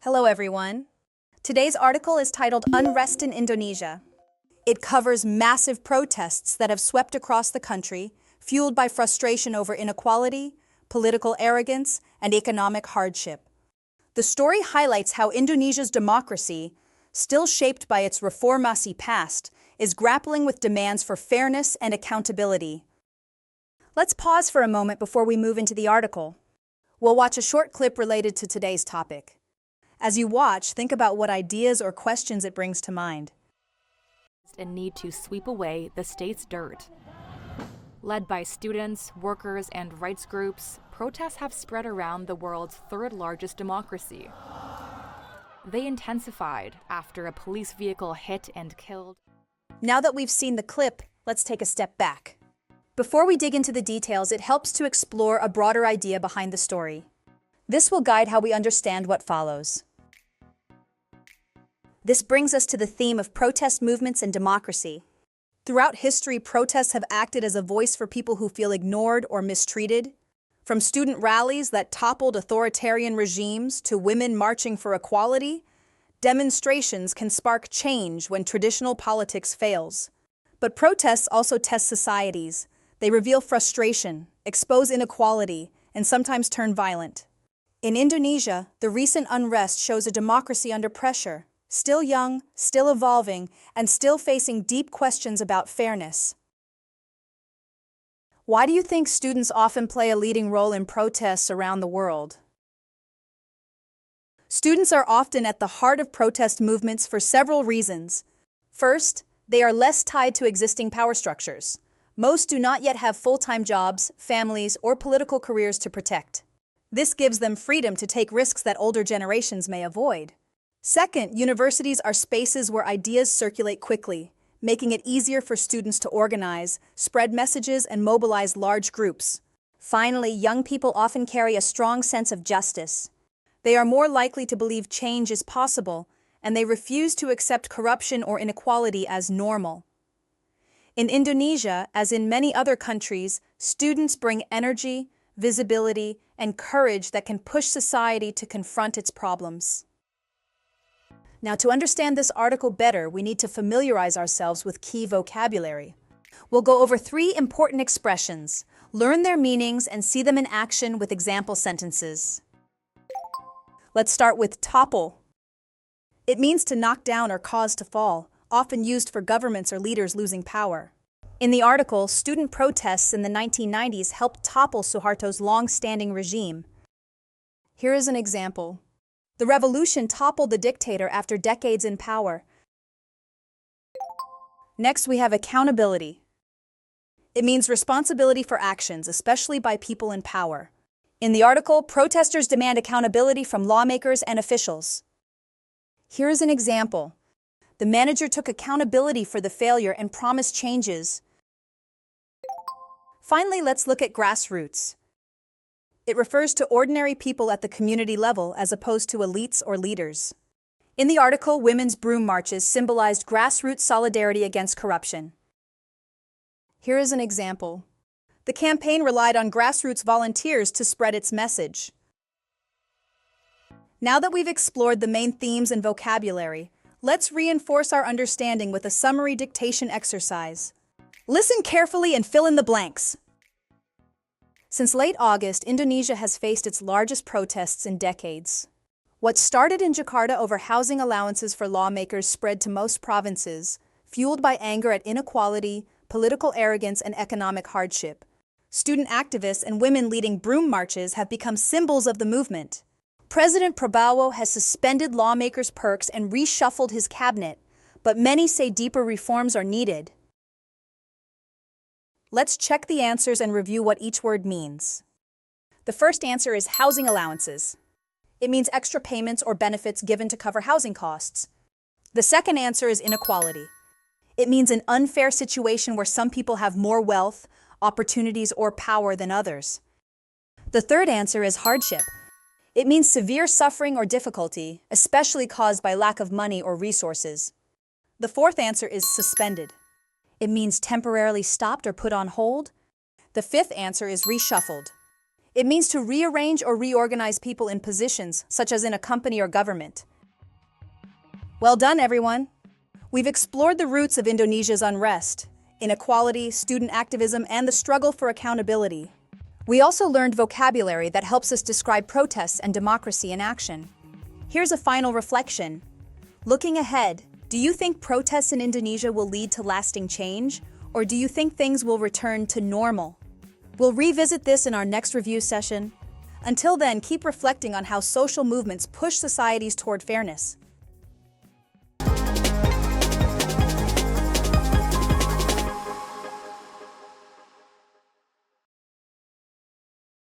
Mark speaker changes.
Speaker 1: Hello, everyone. Today's article is titled Unrest in Indonesia. It covers massive protests that have swept across the country, fueled by frustration over inequality, political arrogance, and economic hardship. The story highlights how Indonesia's democracy, still shaped by its reformasi past, is grappling with demands for fairness and accountability. Let's pause for a moment before we move into the article. We'll watch a short clip related to today's topic. As you watch, think about what ideas or questions it brings to mind.
Speaker 2: And need to sweep away the state's dirt. Led by students, workers, and rights groups, protests have spread around the world's third largest democracy. They intensified after a police vehicle hit and killed.
Speaker 1: Now that we've seen the clip, let's take a step back. Before we dig into the details, it helps to explore a broader idea behind the story. This will guide how we understand what follows. This brings us to the theme of protest movements and democracy. Throughout history, protests have acted as a voice for people who feel ignored or mistreated. From student rallies that toppled authoritarian regimes to women marching for equality, demonstrations can spark change when traditional politics fails. But protests also test societies. They reveal frustration, expose inequality, and sometimes turn violent. In Indonesia, the recent unrest shows a democracy under pressure, still young, still evolving, and still facing deep questions about fairness. Why do you think students often play a leading role in protests around the world? Students are often at the heart of protest movements for several reasons. First, they are less tied to existing power structures. Most do not yet have full-time jobs, families, or political careers to protect. This gives them freedom to take risks that older generations may avoid. Second, universities are spaces where ideas circulate quickly, making it easier for students to organize, spread messages, and mobilize large groups. Finally, young people often carry a strong sense of justice. They are more likely to believe change is possible, and they refuse to accept corruption or inequality as normal. In Indonesia, as in many other countries, students bring energy, visibility, and courage that can push society to confront its problems. Now, to understand this article better, we need to familiarize ourselves with key vocabulary. We'll go over 3 important expressions, learn their meanings, and see them in action with example sentences. Let's start with topple. It means to knock down or cause to fall, often used for governments or leaders losing power. In the article, student protests in the 1990s helped topple Suharto's long-standing regime. Here is an example. The revolution toppled the dictator after decades in power. Next, we have accountability. It means responsibility for actions, especially by people in power. In the article, protesters demand accountability from lawmakers and officials. Here is an example. The manager took accountability for the failure and promised changes. Finally, let's look at grassroots. It refers to ordinary people at the community level as opposed to elites or leaders. In the article, women's broom marches symbolized grassroots solidarity against corruption. Here is an example. The campaign relied on grassroots volunteers to spread its message. Now that we've explored the main themes and vocabulary, let's reinforce our understanding with a summary dictation exercise. Listen carefully and fill in the blanks. Since late August, Indonesia has faced its largest protests in decades. What started in Jakarta over housing allowances for lawmakers spread to most provinces, fueled by anger at inequality, political arrogance, and economic hardship. Student activists and women leading broom marches have become symbols of the movement. President Prabowo has suspended lawmakers' perks and reshuffled his cabinet, but many say deeper reforms are needed. Let's check the answers and review what each word means. The first answer is housing allowances. It means extra payments or benefits given to cover housing costs. The second answer is inequality. It means an unfair situation where some people have more wealth, opportunities, or power than others. The third answer is hardship. It means severe suffering or difficulty, especially caused by lack of money or resources. The fourth answer is suspended. It means temporarily stopped or put on hold. The fifth answer is reshuffled. It means to rearrange or reorganize people in positions, such as in a company or government. Well done, everyone! We've explored the roots of Indonesia's unrest, inequality, student activism, and the struggle for accountability. We also learned vocabulary that helps us describe protests and democracy in action. Here's a final reflection. Looking ahead, do you think protests in Indonesia will lead to lasting change, or do you think things will return to normal? We'll revisit this in our next review session. Until then, keep reflecting on how social movements push societies toward fairness.